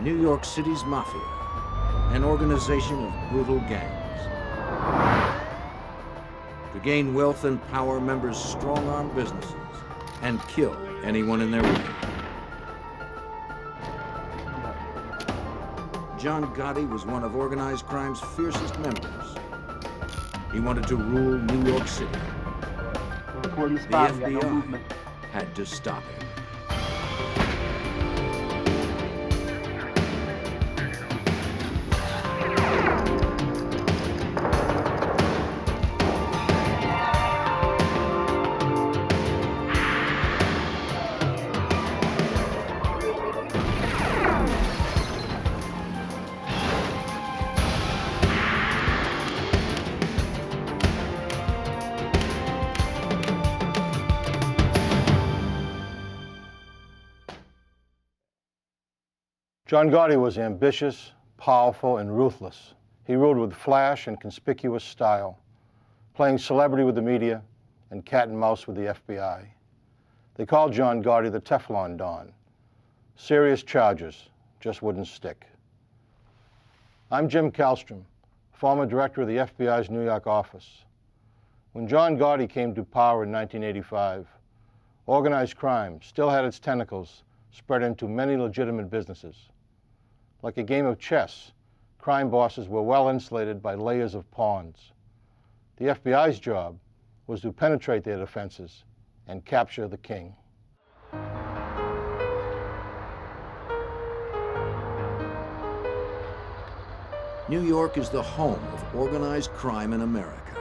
New York City's Mafia, an organization of brutal gangs. To gain wealth and power, members strong-arm businesses and kill anyone in their way. John Gotti was one of organized crime's fiercest members. He wanted to rule New York City. The FBI had to stop him. John Gotti was ambitious, powerful, and ruthless. He ruled with flash and conspicuous style, playing celebrity with the media and cat and mouse with the FBI. They called John Gotti the Teflon Don. Serious charges just wouldn't stick. I'm Jim Kallstrom, former director of the FBI's New York office. When John Gotti came to power in 1985, organized crime still had its tentacles spread into many legitimate businesses. Like a game of chess, crime bosses were well insulated by layers of pawns. The FBI's job was to penetrate their defenses and capture the king. New York is the home of organized crime in America.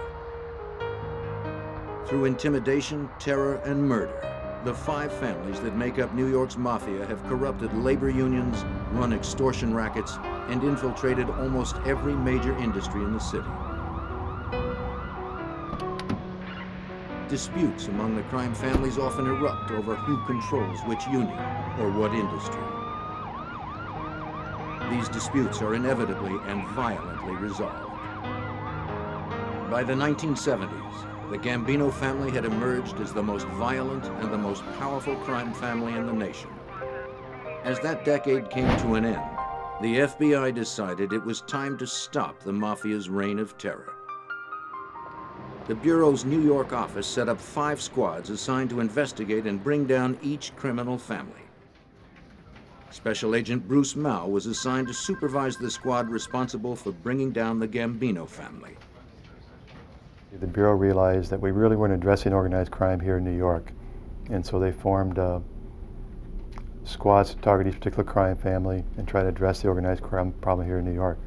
Through intimidation, terror, and murder, the 5 families that make up New York's Mafia have corrupted labor unions, run extortion rackets, and infiltrated almost every major industry in the city. Disputes among the crime families often erupt over who controls which union or what industry. These disputes are inevitably and violently resolved. By the 1970s, the Gambino family had emerged as the most violent and the most powerful crime family in the nation. As that decade came to an end, the FBI decided it was time to stop the Mafia's reign of terror. The Bureau's New York office set up 5 squads assigned to investigate and bring down each criminal family. Special Agent Bruce Mao was assigned to supervise the squad responsible for bringing down the Gambino family. The Bureau realized that we really weren't addressing organized crime here in New York, and so they formed squads to target each particular crime family and try to address the organized crime problem here in New York.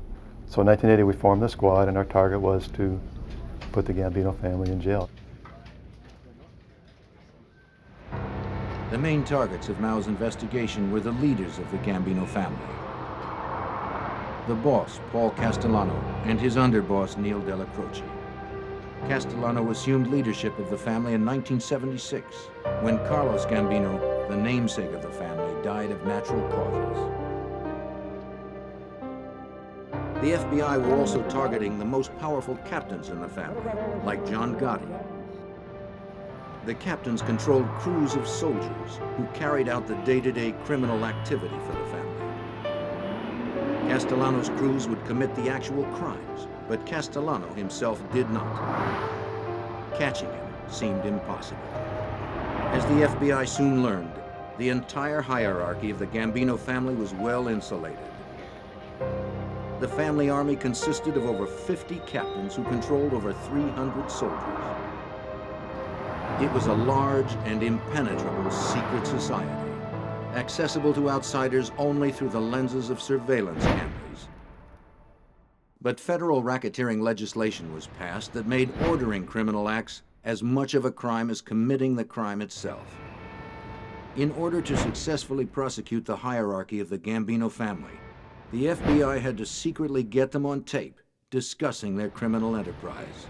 So in 1980 we formed the squad, and our target was to put the Gambino family in jail. The main targets of Mao's investigation were the leaders of the Gambino family. The boss, Paul Castellano, and his underboss, Neil Della Croce. Castellano assumed leadership of the family in 1976, when Carlos Gambino, the namesake of the family, died of natural causes. The FBI were also targeting the most powerful captains in the family, like John Gotti. The captains controlled crews of soldiers who carried out the day-to-day criminal activity for the family. Castellano's crews would commit the actual crimes, but Castellano himself did not. Catching him seemed impossible. As the FBI soon learned, the entire hierarchy of the Gambino family was well insulated. The family army consisted of over 50 captains who controlled over 300 soldiers. It was a large and impenetrable secret society, accessible to outsiders only through the lenses of surveillance cameras. But federal racketeering legislation was passed that made ordering criminal acts as much of a crime as committing the crime itself. In order to successfully prosecute the hierarchy of the Gambino family, the FBI had to secretly get them on tape discussing their criminal enterprise.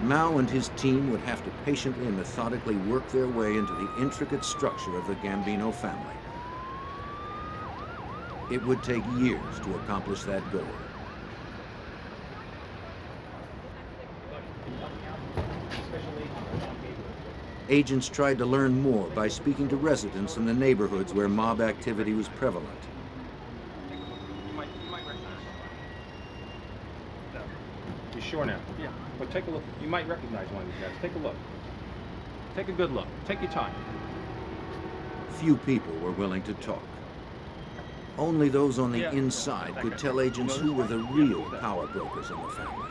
Mao and his team would have to patiently and methodically work their way into the intricate structure of the Gambino family. It would take years to accomplish that goal. agents tried to learn more by speaking to residents in the neighborhoods where mob activity was prevalent. You might recognize him. You sure now? Yeah. Well, take a look. You might recognize one of these guys. Take a look. Take a good look. Take your time. Few people were willing to talk. Only those on the inside could tell agents who were the real power brokers in the family.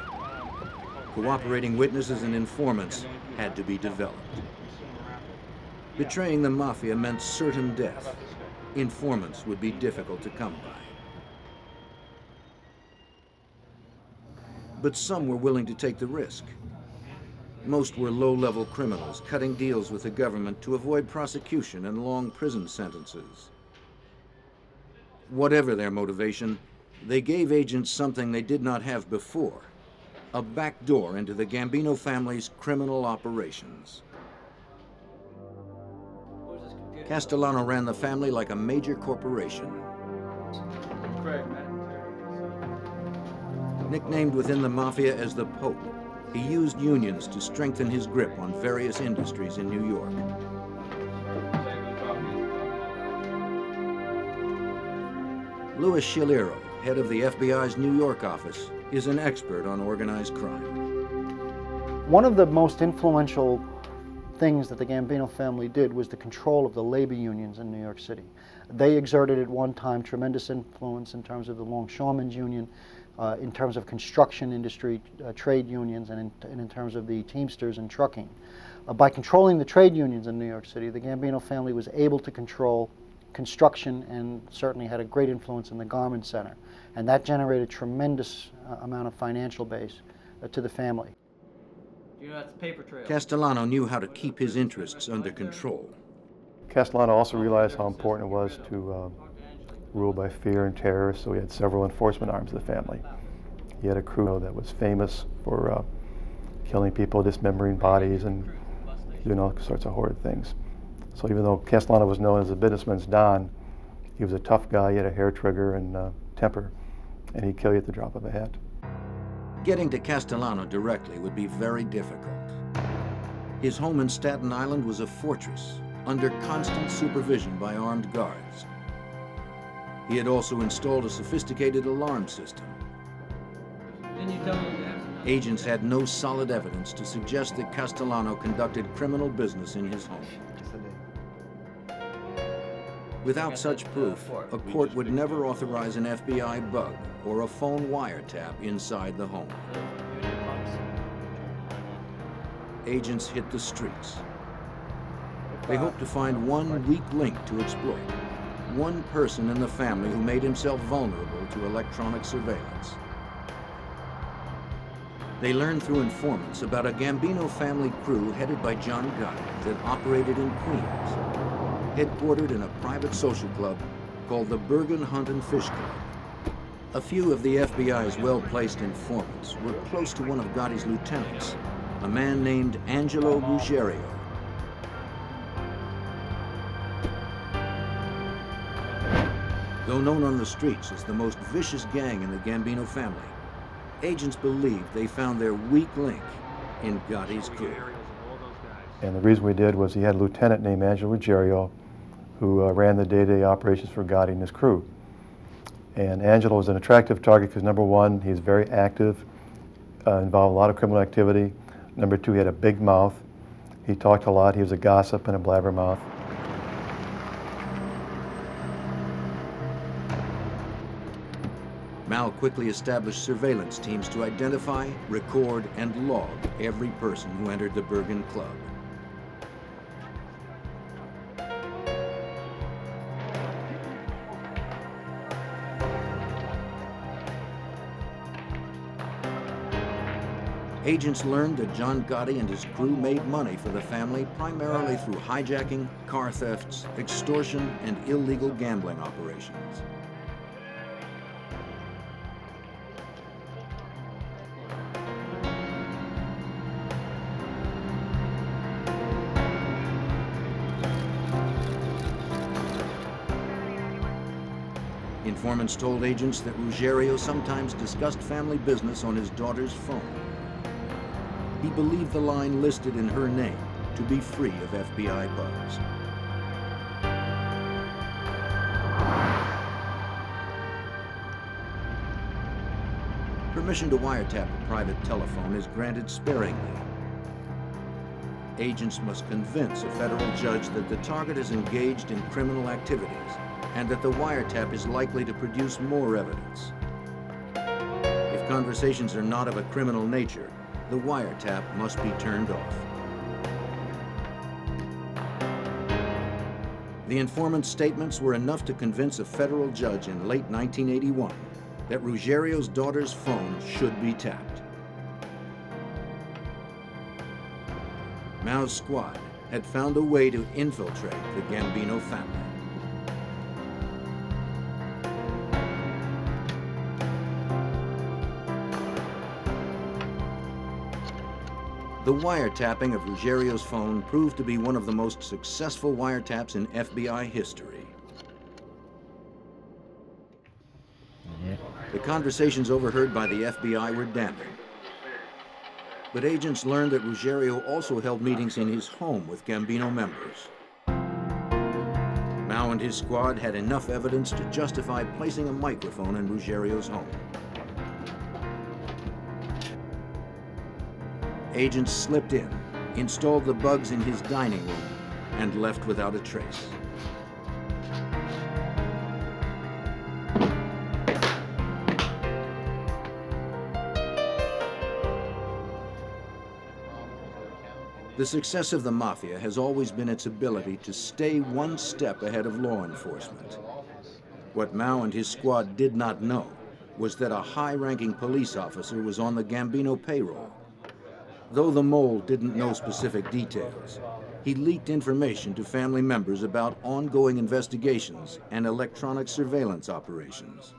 Cooperating witnesses and informants had to be developed. Betraying the Mafia meant certain death. Informants would be difficult to come by. But some were willing to take the risk. Most were low-level criminals cutting deals with the government to avoid prosecution and long prison sentences. Whatever their motivation, they gave agents something they did not have before: a back door into the Gambino family's criminal operations. Castellano ran the family like a major corporation. Nicknamed within the Mafia as the Pope, he used unions to strengthen his grip on various industries in New York. Louis Gambino, head of the FBI's New York office, is an expert on organized crime. One of the most influential things that the Gambino family did was the control of the labor unions in New York City. They exerted at one time tremendous influence in terms of the Longshoremen's Union, in terms of construction industry trade unions, and in terms of the Teamsters and trucking. By controlling the trade unions in New York City, the Gambino family was able to control construction and certainly had a great influence in the garment center. And that generated a tremendous amount of financial base to the family. You know, that's paper trail. Castellano knew how to keep his interests under control. Castellano also realized how important it was to rule by fear and terror, so he had several enforcement arms of the family. He had a crew that was famous for killing people, dismembering bodies, and doing all sorts of horrid things. So even though Castellano was known as a businessman's Don, he was a tough guy. He had a hair trigger and temper, and he'd kill you at the drop of a hat. Getting to Castellano directly would be very difficult. His home in Staten Island was a fortress, under constant supervision by armed guards. He had also installed a sophisticated alarm system. Didn't you tell me that? Agents had no solid evidence to suggest that Castellano conducted criminal business in his home. Without such proof, a court would never authorize an FBI bug or a phone wiretap inside the home. Agents hit the streets. They hoped to find one weak link to exploit, one person in the family who made himself vulnerable to electronic surveillance. They learned through informants about a Gambino family crew headed by John Gotti that operated in Queens, headquartered in a private social club called the Bergen Hunt and Fish Club. A few of the FBI's well-placed informants were close to one of Gotti's lieutenants, a man named Angelo Ruggiero. Though known on the streets as the most vicious gang in the Gambino family, agents believed they found their weak link in Gotti's crew. And the reason we did was he had a lieutenant named Angelo Ruggiero who ran the day-to-day operations for Gotti and his crew. And Angelo was an attractive target because, number one, he's very active, involved a lot of criminal activity. Number two, he had a big mouth. He talked a lot. He was a gossip and a blabbermouth. Mal quickly established surveillance teams to identify, record, and log every person who entered the Bergen Club. Agents learned that John Gotti and his crew made money for the family primarily through hijacking, car thefts, extortion, and illegal gambling operations. Informants told agents that Ruggiero sometimes discussed family business on his daughter's phone. He believed the line listed in her name to be free of FBI bugs. Permission to wiretap a private telephone is granted sparingly. Agents must convince a federal judge that the target is engaged in criminal activities and that the wiretap is likely to produce more evidence. If conversations are not of a criminal nature, the wiretap must be turned off. The informant's statements were enough to convince a federal judge in late 1981 that Ruggerio's daughter's phone should be tapped. Mao's squad had found a way to infiltrate the Gambino family. The wiretapping of Ruggerio's phone proved to be one of the most successful wiretaps in FBI history. The conversations overheard by the FBI were damning. But agents learned that Ruggiero also held meetings in his home with Gambino members. Mao and his squad had enough evidence to justify placing a microphone in Ruggerio's home. Agents slipped in, installed the bugs in his dining room, and left without a trace. The success of the Mafia has always been its ability to stay one step ahead of law enforcement. What Mao and his squad did not know was that a high-ranking police officer was on the Gambino payroll. Though the mole didn't know specific details, he leaked information to family members about ongoing investigations and electronic surveillance operations.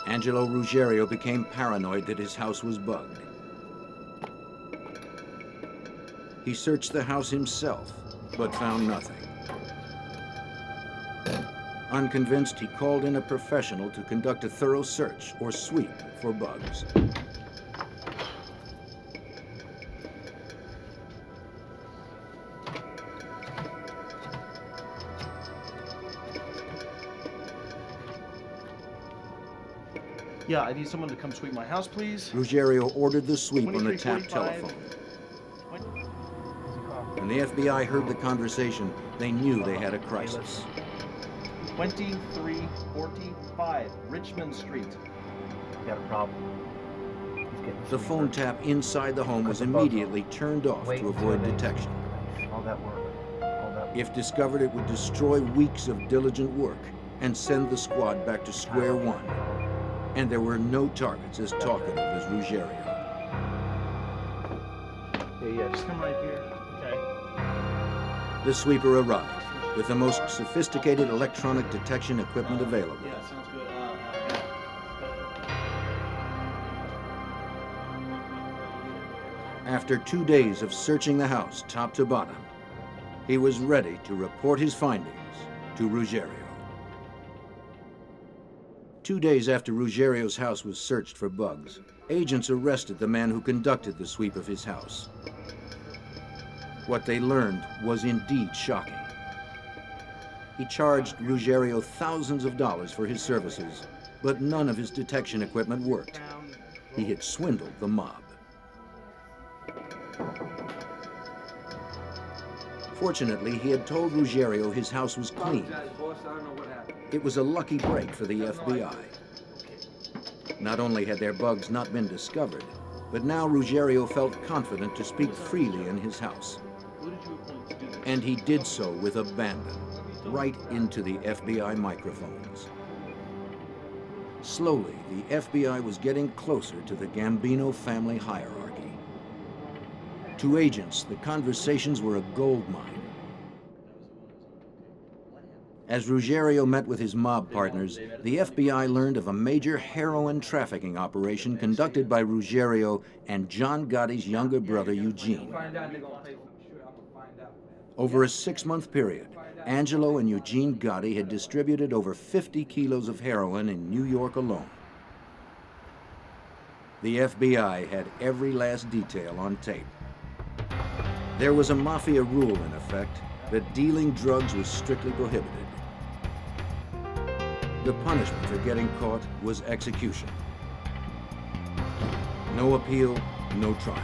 Angelo Ruggiero became paranoid that his house was bugged. He searched the house himself, but found nothing. Unconvinced, he called in a professional to conduct a thorough search or sweep for bugs. Yeah, I need someone to come sweep my house, please. Ruggiero ordered the sweep on the tapped 2345. telephone. When the FBI heard the conversation, they knew they had a crisis. 2345 Richmond Street. Got a problem. The phone tap inside the home was immediately turned off to avoid detection. All that work. If discovered, it would destroy weeks of diligent work and send the squad back to square one. And there were no targets as talkative as Ruggiero. Yeah, just come right here. Okay. The sweeper arrived with the most sophisticated electronic detection equipment available. Yeah, sounds good. After 2 days of searching the house top to bottom, he was ready to report his findings to Ruggiero. 2 days after Ruggiero's house was searched for bugs, agents arrested the man who conducted the sweep of his house. What they learned was indeed shocking. He charged Ruggiero thousands of dollars for his services, but none of his detection equipment worked. He had swindled the mob. Fortunately, he had told Ruggiero his house was clean. It was a lucky break for the FBI. Not only had their bugs not been discovered, but now Ruggiero felt confident to speak freely in his house. And he did so with abandon, right into the FBI microphones. Slowly, the FBI was getting closer to the Gambino family hierarchy. To agents, the conversations were a gold mine. As Ruggiero met with his mob partners, the FBI learned of a major heroin trafficking operation conducted by Ruggiero and John Gotti's younger brother, Eugene. Over a 6-month period, Angelo and Eugene Gotti had distributed over 50 kilos of heroin in New York alone. The FBI had every last detail on tape. There was a Mafia rule in effect that dealing drugs was strictly prohibited. The punishment for getting caught was execution. No appeal, no trial.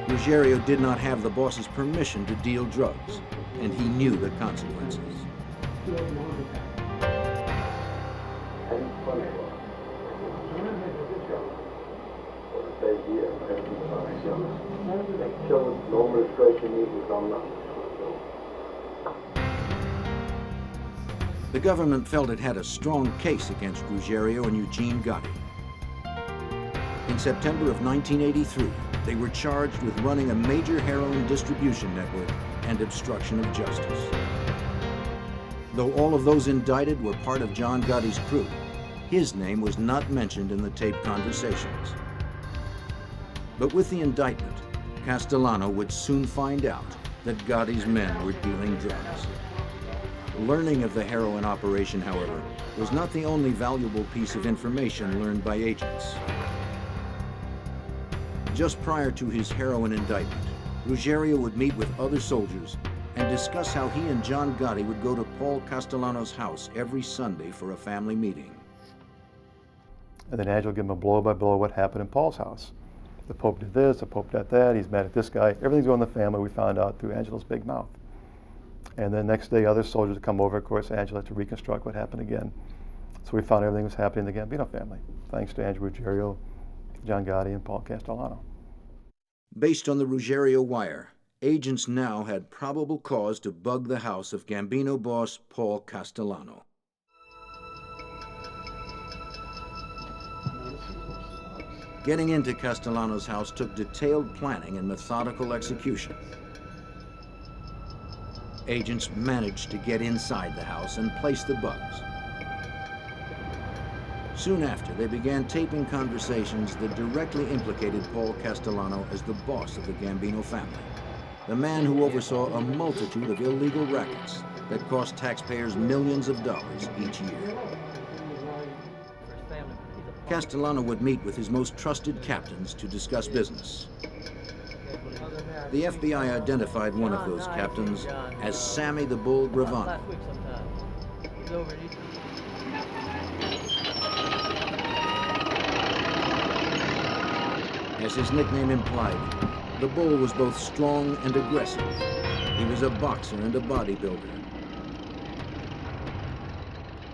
Ruggiero did not have the boss's permission to deal drugs, and he knew the consequences. The government felt it had a strong case against Ruggiero and Eugene Gotti. In September of 1983, they were charged with running a major heroin distribution network and obstruction of justice. Though all of those indicted were part of John Gotti's crew, his name was not mentioned in the taped conversations. But with the indictment, Castellano would soon find out that Gotti's men were dealing drugs. Learning of the heroin operation, however, was not the only valuable piece of information learned by agents. Just prior to his heroin indictment, Ruggiero would meet with other soldiers and discuss how he and John Gotti would go to Paul Castellano's house every Sunday for a family meeting. And then Angelo would give him a blow-by-blow what happened in Paul's house. The Pope did this, the Pope did that, he's mad at this guy. Everything's going in the family, we found out through Angelo's big mouth. And then next day, other soldiers would come over. Of course, Angelo had to reconstruct what happened again. So we found everything was happening in the Gambino family, thanks to Angelo Ruggiero, John Gotti, and Paul Castellano. Based on the Ruggiero wire, agents now had probable cause to bug the house of Gambino boss Paul Castellano. Getting into Castellano's house took detailed planning and methodical execution. Agents managed to get inside the house and place the bugs. Soon after, they began taping conversations that directly implicated Paul Castellano as the boss of the Gambino family, the man who oversaw a multitude of illegal rackets that cost taxpayers millions of dollars each year. Castellano would meet with his most trusted captains to discuss business. The FBI identified one of those captains as Sammy the Bull Ravenite. As his nickname implied, the Bull was both strong and aggressive. He was a boxer and a bodybuilder.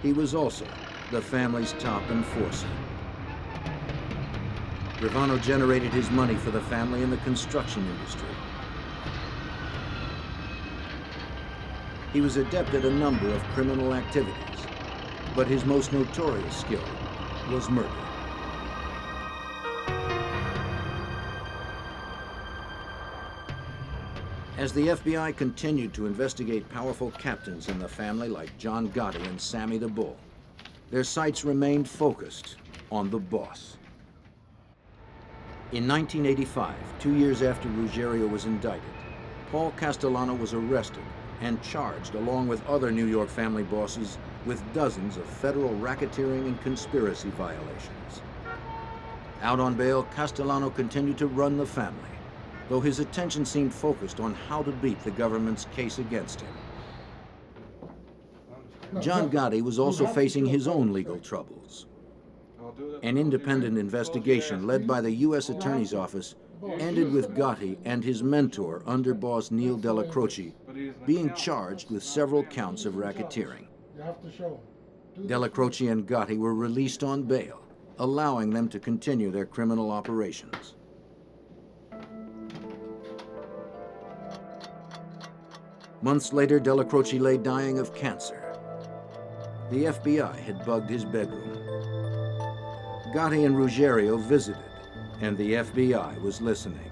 He was also the family's top enforcer. Ravenite generated his money for the family in the construction industry. He was adept at a number of criminal activities, but his most notorious skill was murder. As the FBI continued to investigate powerful captains in the family like John Gotti and Sammy the Bull, their sights remained focused on the boss. In 1985, 2 years after Ruggiero was indicted, Paul Castellano was arrested and charged along with other New York family bosses with dozens of federal racketeering and conspiracy violations. Out on bail, Castellano continued to run the family, though his attention seemed focused on how to beat the government's case against him. John Gotti was also facing his own legal troubles. An independent investigation led by the U.S. Attorney's Office ended with Gotti and his mentor, underboss Neil Della Croce, being charged with several counts of racketeering. Della Croce and Gotti were released on bail, allowing them to continue their criminal operations. Months later, Della Croce lay dying of cancer. The FBI had bugged his bedroom. Gotti and Ruggiero visited, and the FBI was listening.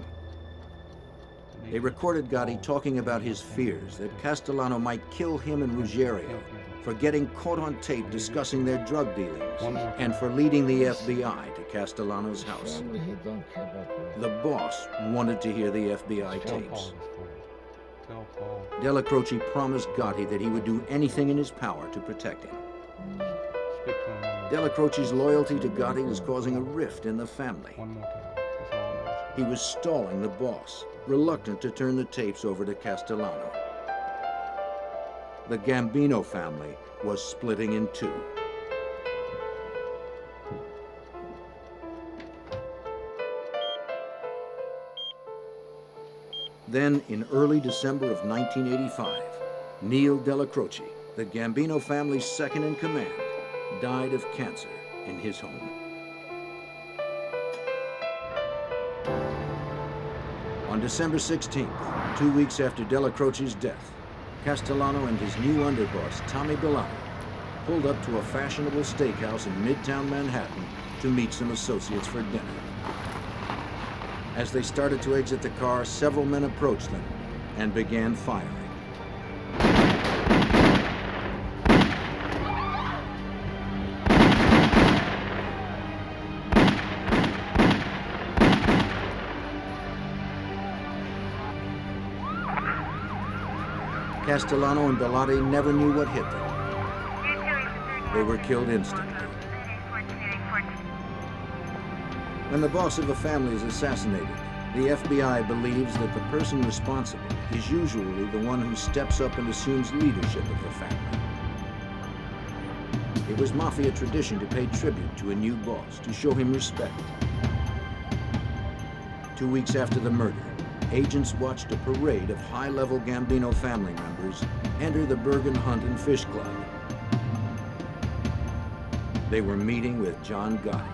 They recorded Gotti talking about his fears that Castellano might kill him and Ruggiero for getting caught on tape discussing their drug dealings and for leading the FBI to Castellano's house. The boss wanted to hear the FBI tapes. Della Croce promised Gotti that he would do anything in his power to protect him. Della Croce's loyalty to Gotti was causing a rift in the family. One more time. That's all I'm asking. He was stalling the boss, reluctant to turn the tapes over to Castellano. The Gambino family was splitting in two. Then, in early December of 1985, Neil Della Croce, the Gambino family's second in command, died of cancer in his home. On December 16th, 2 weeks after Della Croce's death, Castellano and his new underboss, Tommy Bellani, pulled up to a fashionable steakhouse in Midtown Manhattan to meet some associates for dinner. As they started to exit the car, several men approached them and began firing. Castellano and Bellotti never knew what hit them. They were killed instantly. When the boss of a family is assassinated, the FBI believes that the person responsible is usually the one who steps up and assumes leadership of the family. It was Mafia tradition to pay tribute to a new boss, to show him respect. 2 weeks after the murder, agents watched a parade of high-level Gambino family members enter the Bergen Hunt and Fish Club. They were meeting with John Gotti.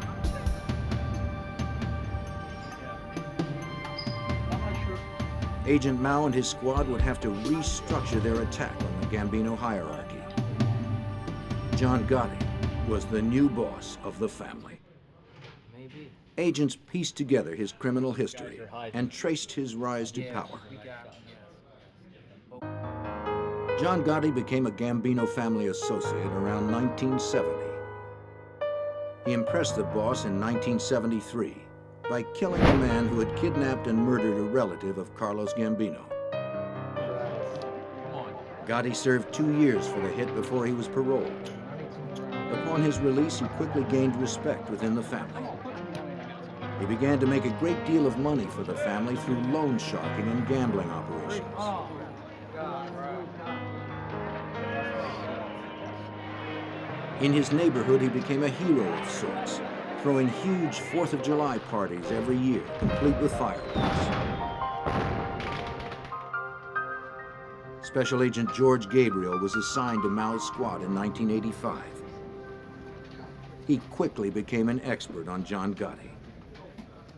Agent Mao and his squad would have to restructure their attack on the Gambino hierarchy. John Gotti was the new boss of the family. Maybe. Agents pieced together his criminal history and traced his rise to power. John Gotti became a Gambino family associate around 1970. He impressed the boss in 1973 by killing a man who had kidnapped and murdered a relative of Carlos Gambino. Gotti served 2 years for the hit before he was paroled. Upon his release, he quickly gained respect within the family. He began to make a great deal of money for the family through loan sharking and gambling operations. In his neighborhood, he became a hero of sorts, throwing huge 4th of July parties every year, complete with fireworks. Special Agent George Gabriel was assigned to Mao's squad in 1985. He quickly became an expert on John Gotti.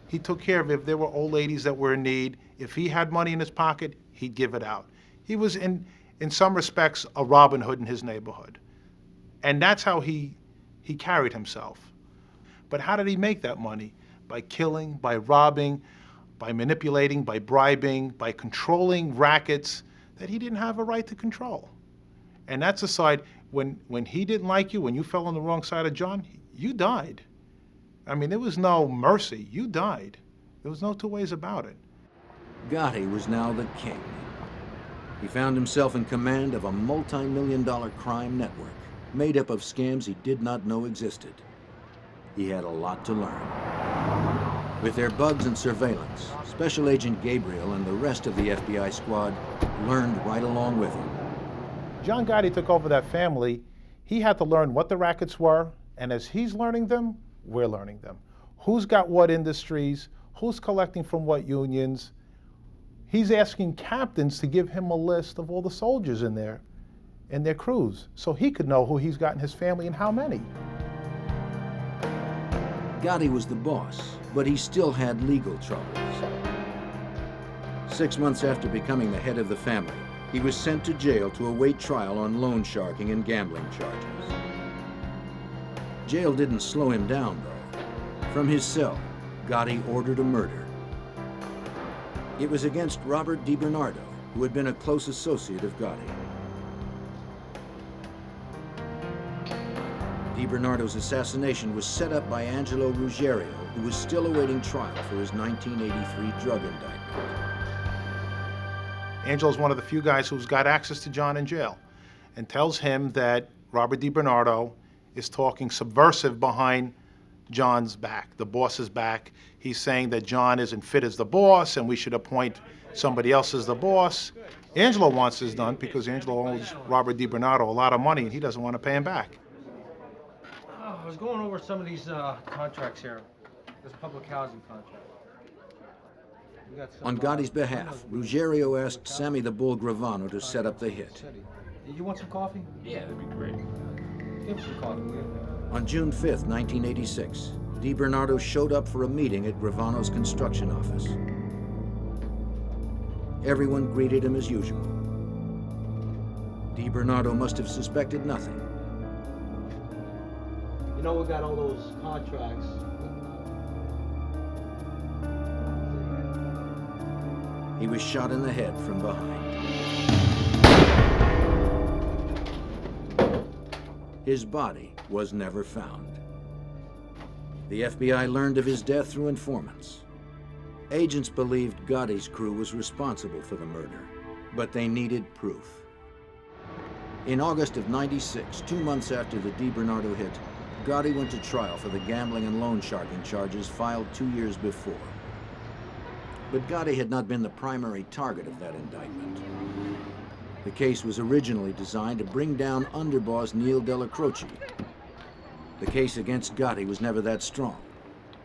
He took care of if there were old ladies that were in need. If he had money in his pocket, he'd give it out. He was, in some respects, a Robin Hood in his neighborhood. And that's how he carried himself. But how did he make that money? By killing, by robbing, by manipulating, by bribing, by controlling rackets that he didn't have a right to control. And that's a side, when he didn't like you, when you fell on the wrong side of John, you died. I mean, there was no mercy. You died. There was no two ways about it. Gotti was now the king. He found himself in command of a multi-million-dollar crime network made up of scams he did not know existed. He had a lot to learn. With their bugs and surveillance, Special Agent Gabriel and the rest of the FBI squad learned right along with him. John Gotti took over that family. He had to learn what the rackets were, and as he's learning them, we're learning them. Who's got what industries, who's collecting from what unions. He's asking captains to give him a list of all the soldiers in there and their crews, so he could know who he's got in his family and how many. Gotti was the boss, but he still had legal troubles. 6 months after becoming the head of the family, he was sent to jail to await trial on loan sharking and gambling charges. Jail didn't slow him down, though. From his cell, Gotti ordered a murder. It was against Robert DiBernardo, who had been a close associate of Gotti. DiBernardo's assassination was set up by Angelo Ruggiero, who was still awaiting trial for his 1983 drug indictment. Angelo's one of the few guys who's got access to John in jail and tells him that Robert DiBernardo is talking subversive behind John's back, the boss's back. He's saying that John isn't fit as the boss and we should appoint somebody else as the boss. Angelo wants this done because Angelo owes Robert DiBernardo a lot of money and he doesn't want to pay him back. Oh, I was going over some of these contracts here. This public housing contract. We got some, On Gotti's behalf, Ruggiero asked Sammy the Bull Gravano to set up the hit. You want some coffee? Yeah, that'd be great. Give me some coffee. On June 5th, 1986, DiBernardo showed up for a meeting at Gravano's construction office. Everyone greeted him as usual. DiBernardo must have suspected nothing. You know, we got all those contracts. He was shot in the head from behind. His body was never found. The FBI learned of his death through informants. Agents believed Gotti's crew was responsible for the murder, but they needed proof. In August of '96, 2 months after the DiBernardo hit, Gotti went to trial for the gambling and loan sharking charges filed 2 years before. But Gotti had not been the primary target of that indictment. The case was originally designed to bring down underboss Neil Della Croce. The case against Gotti was never that strong,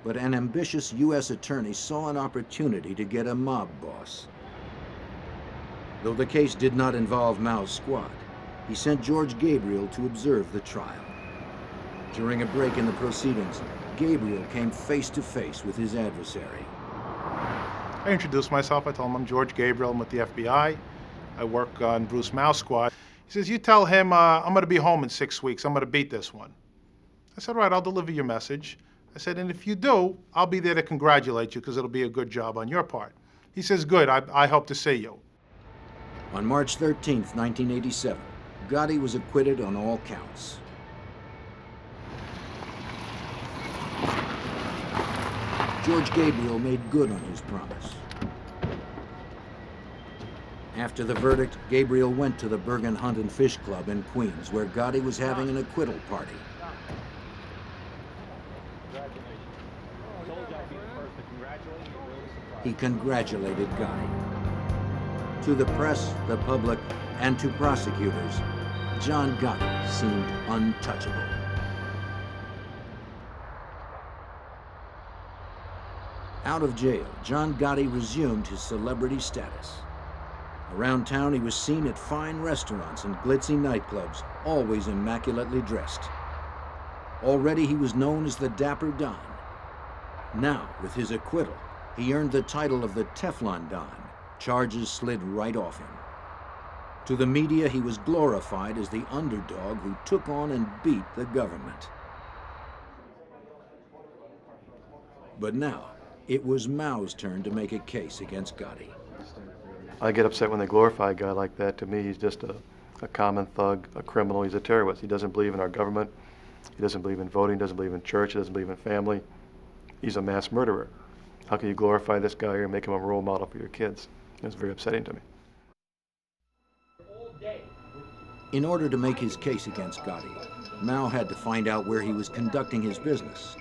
but an ambitious U.S. attorney saw an opportunity to get a mob boss. Though the case did not involve Mao's squad, he sent George Gabriel to observe the trial. During a break in the proceedings, Gabriel came face to face with his adversary. I introduced myself. I told him I'm George Gabriel. I'm with the FBI. I work on Bruce Mao's squad. He says, you tell him I'm going to be home in 6 weeks. I'm going to beat this one. I said, all right, I'll deliver your message. I said, and if you do, I'll be there to congratulate you because it'll be a good job on your part. He says, good, I hope to see you. On March 13th, 1987, Gotti was acquitted on all counts. George Gabriel made good on his promise. After the verdict, Gabriel went to the Bergen Hunt and Fish Club in Queens, where Gotti was having an acquittal party. He congratulated Gotti. To the press, the public, and to prosecutors, John Gotti seemed untouchable. Out of jail, John Gotti resumed his celebrity status. Around town, he was seen at fine restaurants and glitzy nightclubs, always immaculately dressed. Already he was known as the Dapper Don. Now, with his acquittal, he earned the title of the Teflon Don. Charges slid right off him. To the media, he was glorified as the underdog who took on and beat the government. But now, it was Mao's turn to make a case against Gotti. I get upset when they glorify a guy like that. To me, he's just a common thug, a criminal. He's a terrorist. He doesn't believe in our government. He doesn't believe in voting, doesn't believe in church, doesn't believe in family. He's a mass murderer. How can you glorify this guy here and make him a role model for your kids? It's very upsetting to me. In order to make his case against Gotti, Mao had to find out where he was conducting his business.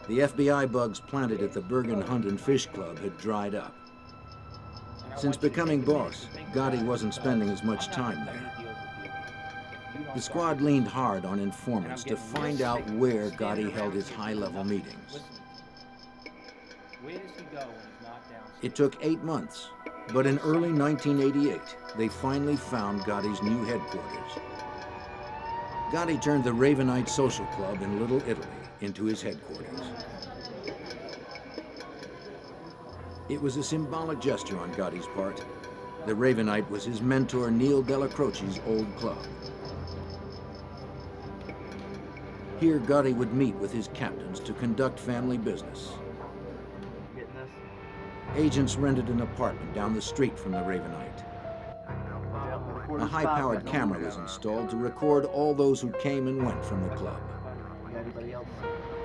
The FBI bugs planted at the Bergen Hunt and Fish Club had dried up. Since becoming boss, Gotti wasn't spending as much time there. The squad leaned hard on informants to find out where Gotti held his high-level meetings. It took 8 months, but in early 1988, they finally found Gotti's new headquarters. Gotti turned the Ravenite social club in Little Italy into his headquarters. It was a symbolic gesture on Gotti's part. The Ravenite was his mentor Neil Della Croce's old club. Here, Gotti would meet with his captains to conduct family business. Agents rented an apartment down the street from the Ravenite. A high-powered camera was installed to record all those who came and went from the club.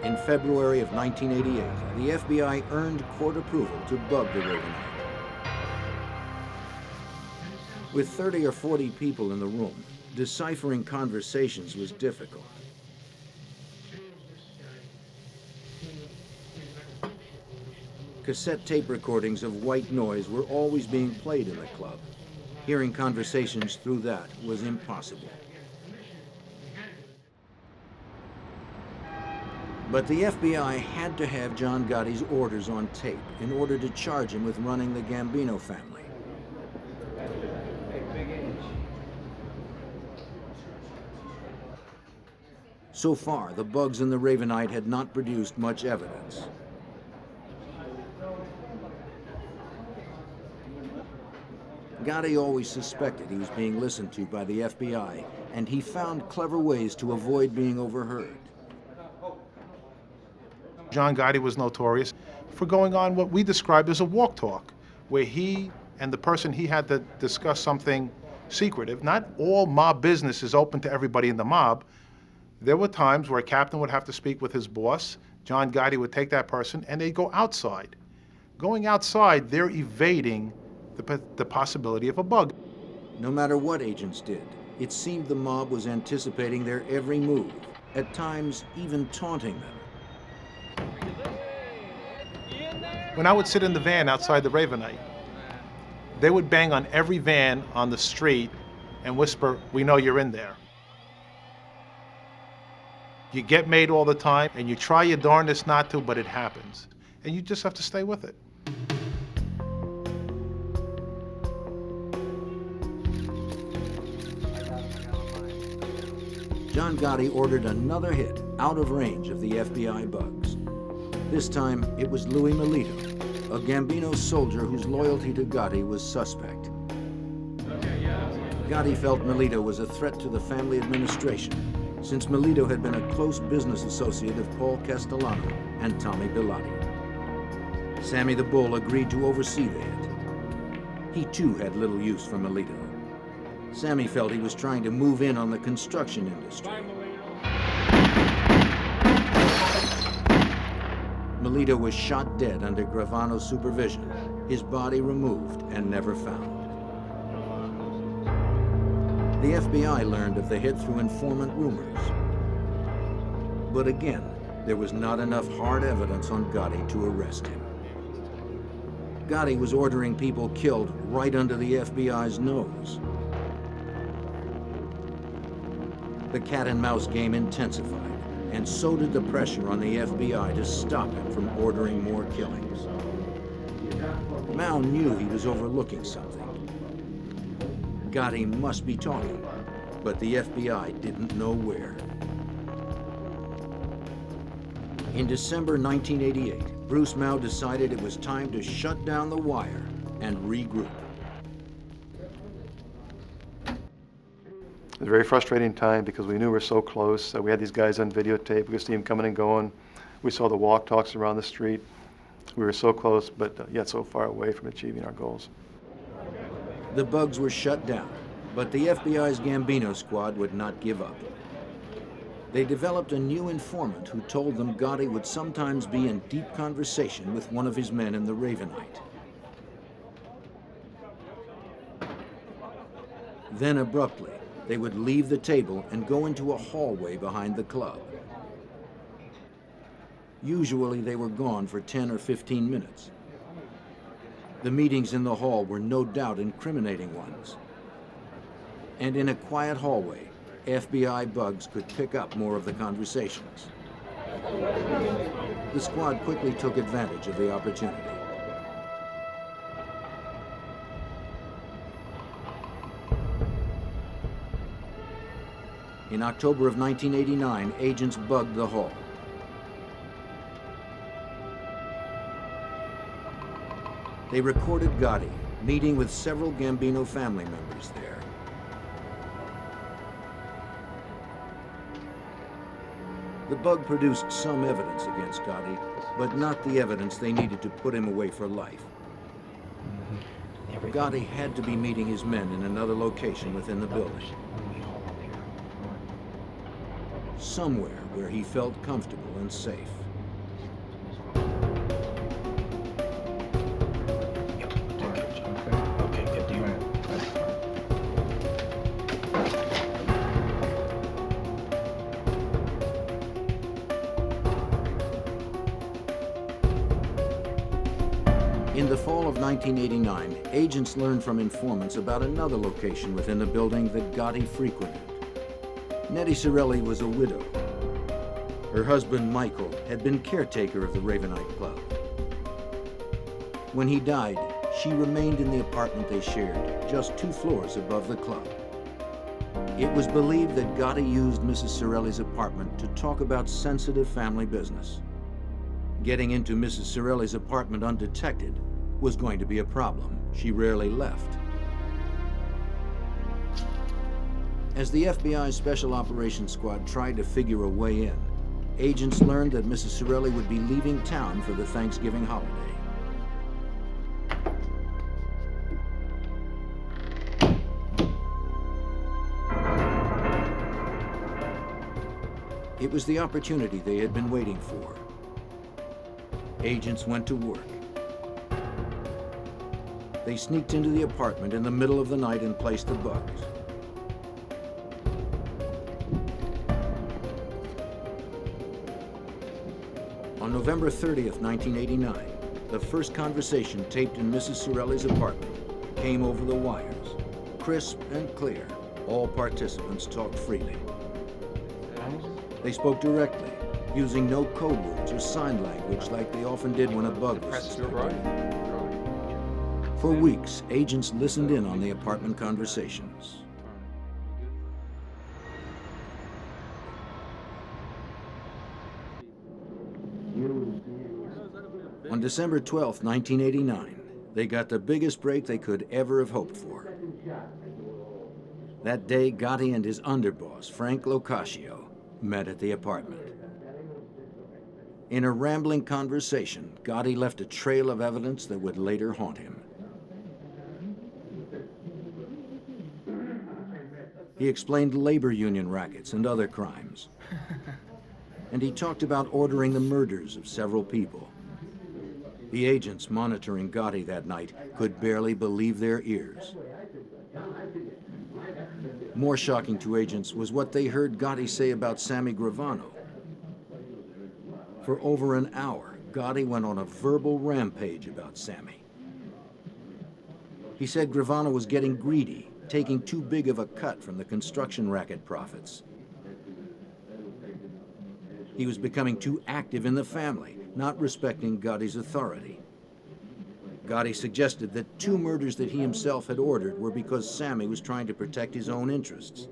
In February of 1988, the FBI earned court approval to bug the Ravenite. With 30 or 40 people in the room, deciphering conversations was difficult. Cassette tape recordings of white noise were always being played in the club. Hearing conversations through that was impossible. But the FBI had to have John Gotti's orders on tape in order to charge him with running the Gambino family. So far, the bugs in the Ravenite had not produced much evidence. Gotti always suspected he was being listened to by the FBI, and he found clever ways to avoid being overheard. John Gotti was notorious for going on what we described as a walk talk, where he and the person he had to discuss something secretive. Not all mob business is open to everybody in the mob. There were times where a captain would have to speak with his boss. John Gotti would take that person and they'd go outside. Going outside, they're evading the possibility of a bug. No matter what agents did, it seemed the mob was anticipating their every move, at times even taunting them. When I would sit in the van outside the Ravenite, they would bang on every van on the street and whisper, "We know you're in there." You get made all the time, and you try your darndest not to, but it happens. And you just have to stay with it. John Gotti ordered another hit out of range of the FBI bugs. This time, it was Louis Melito, a Gambino soldier whose loyalty to Gotti was suspect. Gotti felt Melito was a threat to the family administration, since Melito had been a close business associate of Paul Castellano and Tommy Bilotti. Sammy the Bull agreed to oversee the hit. He too had little use for Melito. Sammy felt he was trying to move in on the construction industry. Melito was shot dead under Gravano's supervision, his body removed and never found. The FBI learned of the hit through informant rumors. But again, there was not enough hard evidence on Gotti to arrest him. Gotti was ordering people killed right under the FBI's nose. The cat-and-mouse game intensified, and so did the pressure on the FBI to stop him from ordering more killings. Mao knew he was overlooking something. Gotti must be talking, but the FBI didn't know where. In December 1988, Bruce Mao decided it was time to shut down the wire and regroup. It was a very frustrating time because we knew we were so close. We had these guys on videotape. We could see them coming and going. We saw the walk talks around the street. We were so close, but yet so far away from achieving our goals. The bugs were shut down, but the FBI's Gambino squad would not give up. They developed a new informant who told them Gotti would sometimes be in deep conversation with one of his men in the Ravenite. Then abruptly, they would leave the table and go into a hallway behind the club. Usually they were gone for 10 or 15 minutes. The meetings in the hall were no doubt incriminating ones. And in a quiet hallway, FBI bugs could pick up more of the conversations. The squad quickly took advantage of the opportunity. In October of 1989, agents bugged the hall. They recorded Gotti meeting with several Gambino family members there. The bug produced some evidence against Gotti, but not the evidence they needed to put him away for life. Gotti had to be meeting his men in another location within the building. Somewhere where he felt comfortable and safe. In the fall of 1989, agents learned from informants about another location within the building that Gotti frequented. Nettie Sorelli was a widow. Her husband, Michael, had been caretaker of the Ravenite club. When he died, she remained in the apartment they shared, just 2 floors above the club. It was believed that Gotti used Mrs. Sorelli's apartment to talk about sensitive family business. Getting into Mrs. Sorelli's apartment undetected was going to be a problem. She rarely left. As the FBI's Special Operations Squad tried to figure a way in, agents learned that Mrs. Sorelli would be leaving town for the Thanksgiving holiday. It was the opportunity they had been waiting for. Agents went to work. They sneaked into the apartment in the middle of the night and placed the bugs. On November 30th, 1989, the first conversation taped in Mrs. Sorelli's apartment came over the wires. Crisp and clear, all participants talked freely. They spoke directly, using no code words or sign language like they often did when a bug was suspected. For weeks, agents listened in on the apartment conversations. On December 12, 1989, they got the biggest break they could ever have hoped for. That day, Gotti and his underboss, Frank Locascio, met at the apartment. In a rambling conversation, Gotti left a trail of evidence that would later haunt him. He explained labor union rackets and other crimes. And he talked about ordering the murders of several people. The agents monitoring Gotti that night could barely believe their ears. More shocking to agents was what they heard Gotti say about Sammy Gravano. For over an hour, Gotti went on a verbal rampage about Sammy. He said Gravano was getting greedy, taking too big of a cut from the construction racket profits. He was becoming too active in the family, not respecting Gotti's authority. Gotti suggested that 2 murders that he himself had ordered were because Sammy was trying to protect his own interests.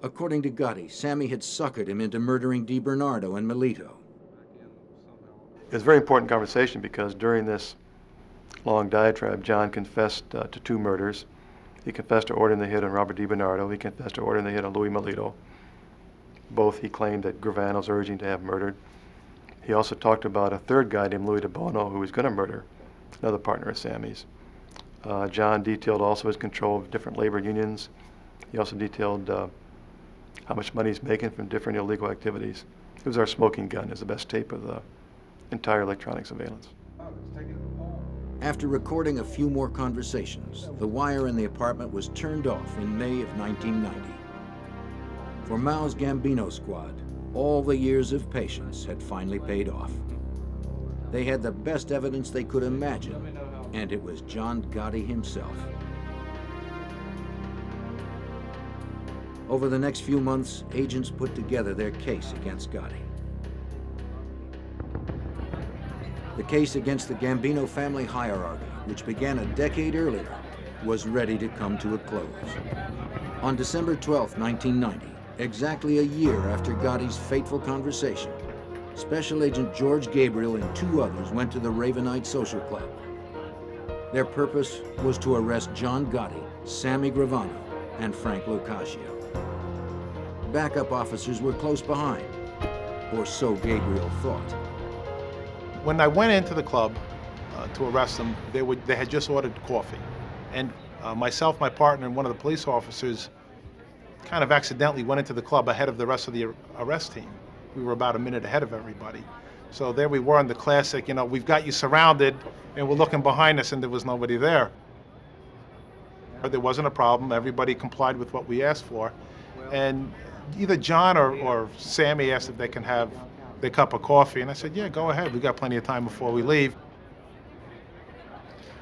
According to Gotti, Sammy had suckered him into murdering DiBernardo and Melito. It was a very important conversation because during this long diatribe, John confessed to 2 murders. He confessed to ordering the hit on Robert DiBernardo. He confessed to ordering the hit on Louis Melito. Both he claimed that Gravano's urging to have murdered. He also talked about a 3rd guy named Louis DeBono who was going to murder another partner of Sammy's. John detailed also his control of different labor unions. He also detailed how much money he's making from different illegal activities. It was our smoking gun. It was the best tape of the entire electronic surveillance. After recording a few more conversations, the wire in the apartment was turned off in May of 1990. For Mao's Gambino squad, all the years of patience had finally paid off. They had the best evidence they could imagine, and it was John Gotti himself. Over the next few months, agents put together their case against Gotti. The case against the Gambino family hierarchy, which began a decade earlier, was ready to come to a close. On December 12, 1990, exactly a year after Gotti's fateful conversation, Special Agent George Gabriel and 2 others went to the Ravenite Social Club. Their purpose was to arrest John Gotti, Sammy Gravano, and Frank Locascio. Backup officers were close behind, or so Gabriel thought. When I went into the club to arrest them, they had just ordered coffee. And myself, my partner, and one of the police officers kind of accidentally went into the club ahead of the rest of the arrest team. We were about a minute ahead of everybody. So there we were in the classic, you know, we've got you surrounded, and we're looking behind us, and there was nobody there. But there wasn't a problem. Everybody complied with what we asked for. And either John or Sammy asked if they can have their cup of coffee, and I said, yeah, go ahead. We got plenty of time before we leave.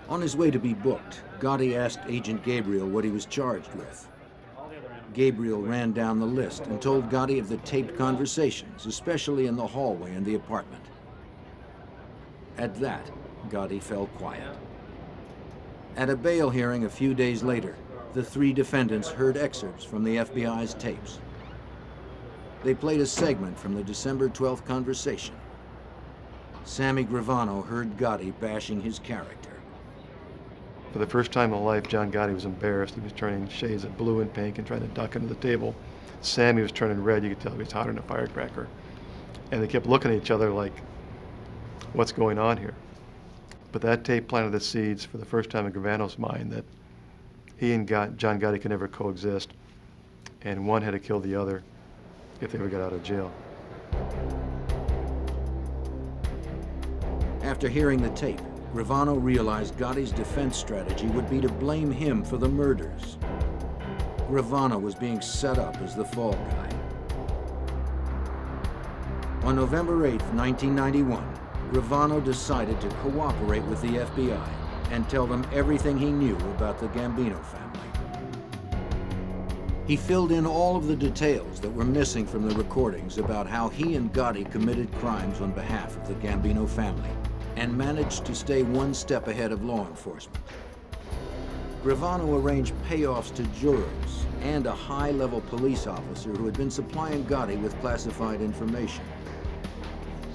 On his way to be booked, Gotti asked Agent Gabriel what he was charged with. Gabriel ran down the list and told Gotti of the taped conversations, especially in the hallway in the apartment. At that, Gotti fell quiet. At a bail hearing a few days later, the three defendants heard excerpts from the FBI's tapes. They played a segment from the December 12th conversation. Sammy Gravano heard Gotti bashing his character. For the first time in his life, John Gotti was embarrassed. He was turning shades of blue and pink and trying to duck under the table. Sammy was turning red. You could tell he was hotter than a firecracker. And they kept looking at each other like, what's going on here? But that tape planted the seeds for the first time in Gravano's mind that he and John Gotti could never coexist, and one had to kill the other if they ever got out of jail. After hearing the tape, Gravano realized Gotti's defense strategy would be to blame him for the murders. Gravano was being set up as the fall guy. On November 8, 1991, Gravano decided to cooperate with the FBI and tell them everything he knew about the Gambino family. He filled in all of the details that were missing from the recordings about how he and Gotti committed crimes on behalf of the Gambino family, and managed to stay one step ahead of law enforcement. Gravano arranged payoffs to jurors and a high-level police officer who had been supplying Gotti with classified information.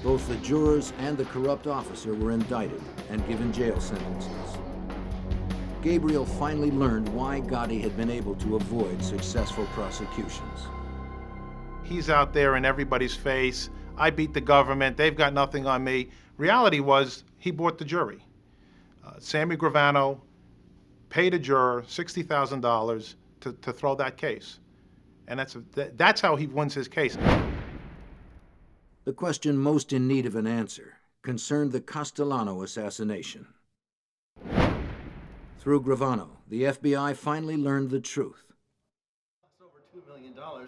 Both the jurors and the corrupt officer were indicted and given jail sentences. Gabriel finally learned why Gotti had been able to avoid successful prosecutions. He's out there in everybody's face. I beat the government. They've got nothing on me. Reality was he bought the jury. Sammy Gravano paid a juror $60,000 to throw that case. And that's how he wins his case. The question most in need of an answer concerned the Castellano assassination. Through Gravano, the FBI finally learned the truth.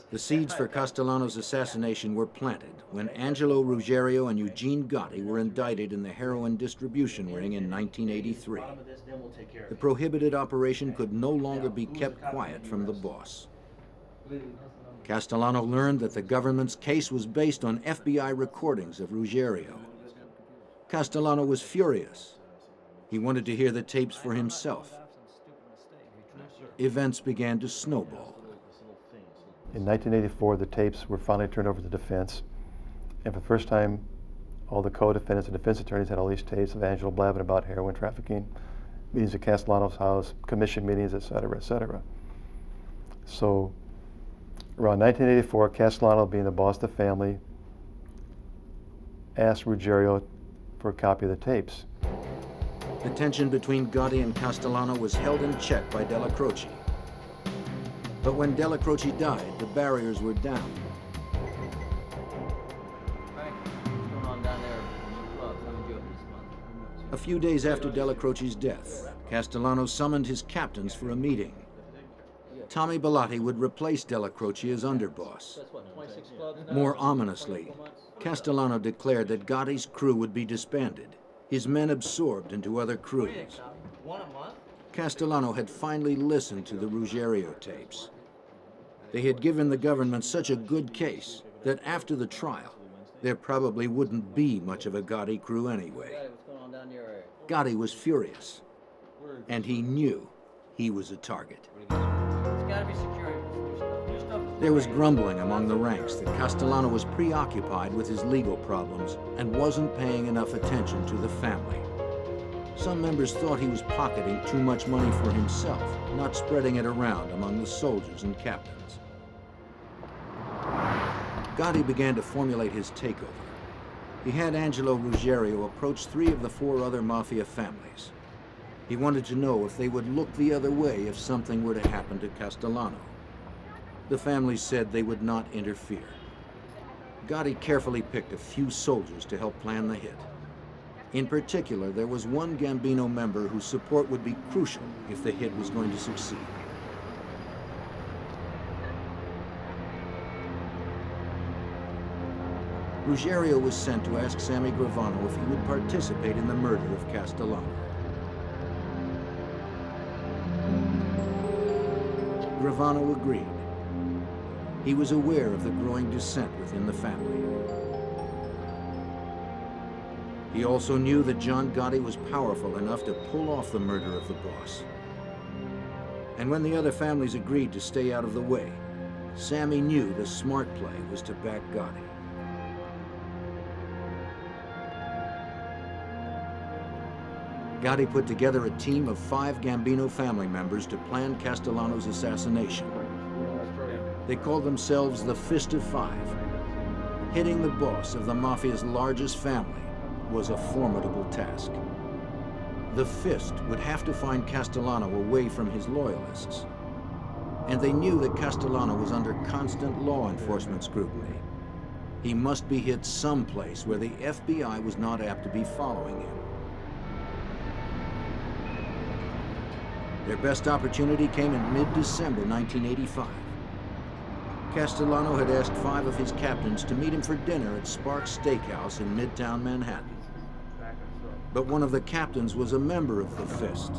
The seeds for Castellano's assassination were planted when Angelo Ruggiero and Eugene Gotti were indicted in the heroin distribution ring in 1983. The prohibited operation could no longer be kept quiet from the boss. Castellano learned that the government's case was based on FBI recordings of Ruggiero. Castellano was furious. He wanted to hear the tapes for himself. Events began to snowball. In 1984, the tapes were finally turned over to the defense. And for the first time, all the co-defendants and defense attorneys had all these tapes of Angelo blabbing about heroin trafficking, meetings at Castellano's house, commission meetings, et cetera, et cetera. So around 1984, Castellano, being the boss of the family, asked Ruggiero for a copy of the tapes. The tension between Gotti and Castellano was held in check by Della Croce. But when Della Croce died, the barriers were down. A few days after Della Croce's death, Castellano summoned his captains for a meeting. Tommy Bellotti would replace Della Croce as underboss. More ominously, Castellano declared that Gotti's crew would be disbanded, his men absorbed into other crews. Castellano had finally listened to the Ruggiero tapes. They had given the government such a good case that after the trial, there probably wouldn't be much of a Gotti crew anyway. Gotti was furious, and he knew he was a target. There was grumbling among the ranks that Castellano was preoccupied with his legal problems and wasn't paying enough attention to the family. Some members thought he was pocketing too much money for himself, not spreading it around among the soldiers and captains. Gotti began to formulate his takeover. He had Angelo Ruggiero approach 3 of the 4 other Mafia families. He wanted to know if they would look the other way if something were to happen to Castellano. The families said they would not interfere. Gotti carefully picked a few soldiers to help plan the hit. In particular, there was one Gambino member whose support would be crucial if the hit was going to succeed. Ruggiero was sent to ask Sammy Gravano if he would participate in the murder of Castellano. Gravano agreed. He was aware of the growing dissent within the family. He also knew that John Gotti was powerful enough to pull off the murder of the boss. And when the other families agreed to stay out of the way, Sammy knew the smart play was to back Gotti. Gotti put together a team of 5 Gambino family members to plan Castellano's assassination. They called themselves the Fist of 5. Hitting the boss of the Mafia's largest family was a formidable task. The Fist would have to find Castellano away from his loyalists. And they knew that Castellano was under constant law enforcement scrutiny. He must be hid someplace where the FBI was not apt to be following him. Their best opportunity came in mid-December 1985. Castellano had asked 5 of his captains to meet him for dinner at Sparks Steakhouse in Midtown Manhattan. But one of the captains was a member of the Fist.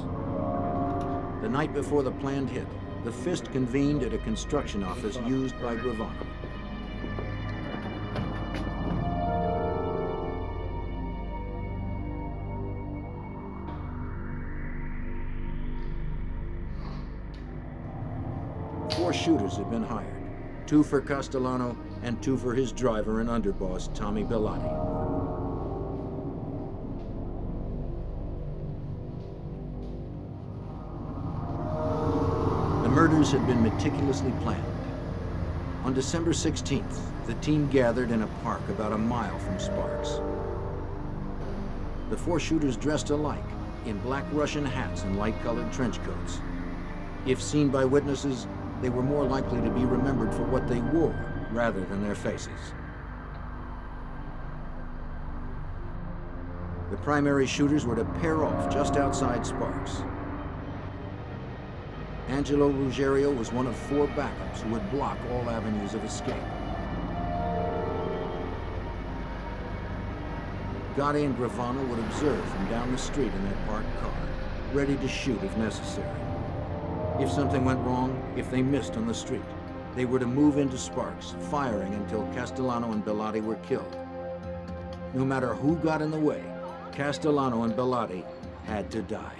The night before the planned hit, the Fist convened at a construction office used by Gravano. Four shooters had been hired, 2 for Castellano and 2 for his driver and underboss, Tommy Bellotti. The murders had been meticulously planned. On December 16th, the team gathered in a park about a mile from Sparks. The 4 shooters dressed alike, in black Russian hats and light-colored trench coats. If seen by witnesses, they were more likely to be remembered for what they wore rather than their faces. The primary shooters were to pair off just outside Sparks. Angelo Ruggiero was one of 4 backups who would block all avenues of escape. Gotti and Gravano would observe from down the street in their parked car, ready to shoot if necessary. If something went wrong, if they missed on the street, they were to move into Sparks, firing until Castellano and Bellotti were killed. No matter who got in the way, Castellano and Bellotti had to die.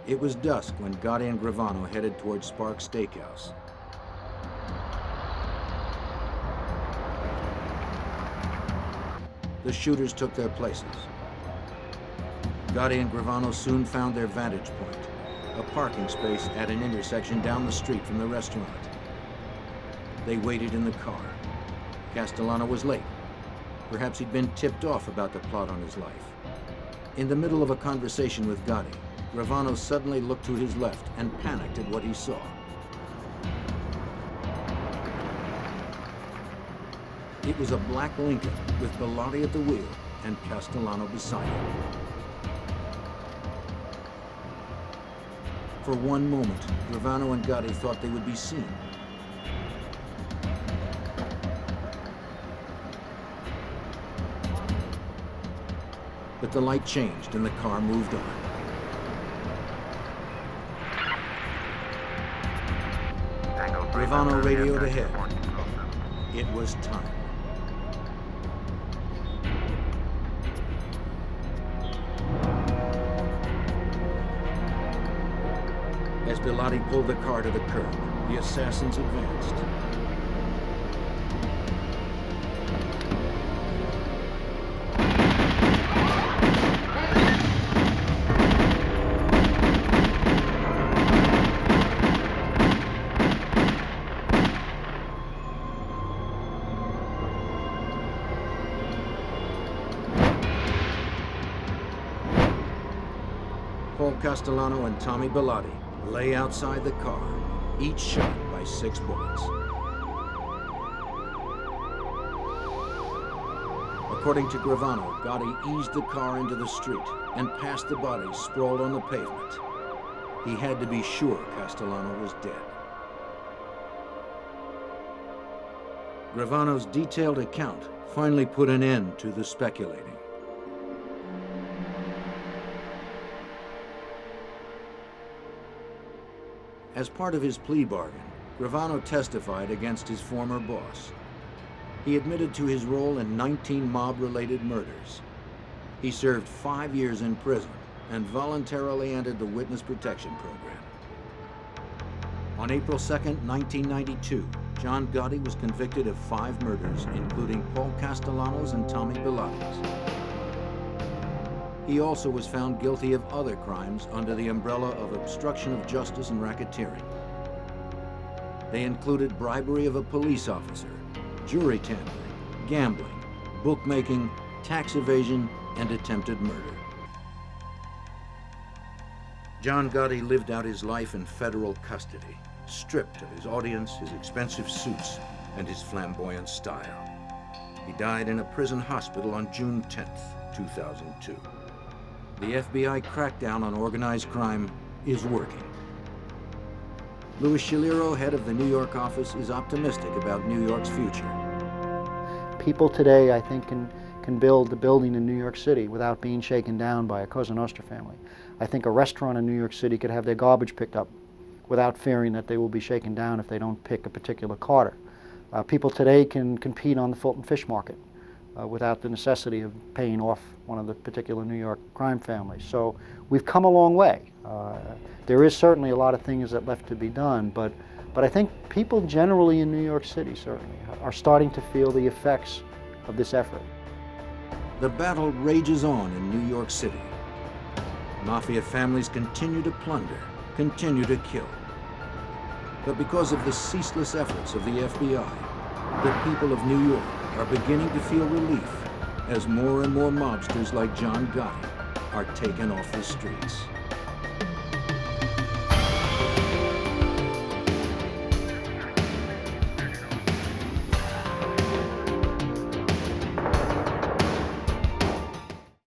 It was dusk when Gotti and Gravano headed towards Sparks Steakhouse. The shooters took their places. Gotti and Gravano soon found their vantage point, a parking space at an intersection down the street from the restaurant. They waited in the car. Castellano was late. Perhaps he'd been tipped off about the plot on his life. In the middle of a conversation with Gotti, Gravano suddenly looked to his left and panicked at what he saw. It was a black Lincoln with Bellotti at the wheel and Castellano beside him. For one moment, Gravano and Gotti thought they would be seen. But the light changed and the car moved on. Gravano radioed ahead. It was time. As Bellotti pulled the car to the curb, the assassins advanced. Paul Castellano and Tommy Bellotti lay outside the car, each shot by 6 bullets. According to Gravano, Gotti eased the car into the street and past the bodies sprawled on the pavement. He had to be sure Castellano was dead. Gravano's detailed account finally put an end to the speculating. As part of his plea bargain, Gravano testified against his former boss. He admitted to his role in 19 mob-related murders. He served 5 years in prison and voluntarily entered the Witness Protection Program. On April 2, 1992, John Gotti was convicted of 5 murders, including Paul Castellano's and Tommy Bilotta's. He also was found guilty of other crimes under the umbrella of obstruction of justice and racketeering. They included bribery of a police officer, jury tampering, gambling, bookmaking, tax evasion, and attempted murder. John Gotti lived out his life in federal custody, stripped of his audience, his expensive suits, and his flamboyant style. He died in a prison hospital on June 10th, 2002. The FBI crackdown on organized crime is working. Louis Scialiro, head of the New York office, is optimistic about New York's future. People today, I think, can build a building in New York City without being shaken down by a Cosa Nostra family. I think a restaurant in New York City could have their garbage picked up without fearing that they will be shaken down if they don't pick a particular carter. People today can compete on the Fulton Fish Market without the necessity of paying off one of the particular New York crime families. So we've come a long way. There is certainly a lot of things that left to be done, but I think people generally in New York City certainly are starting to feel the effects of this effort. The battle rages on in New York City. Mafia families continue to plunder, continue to kill. But because of the ceaseless efforts of the FBI, the people of New York are beginning to feel relief as more and more mobsters like John Gotti are taken off the streets.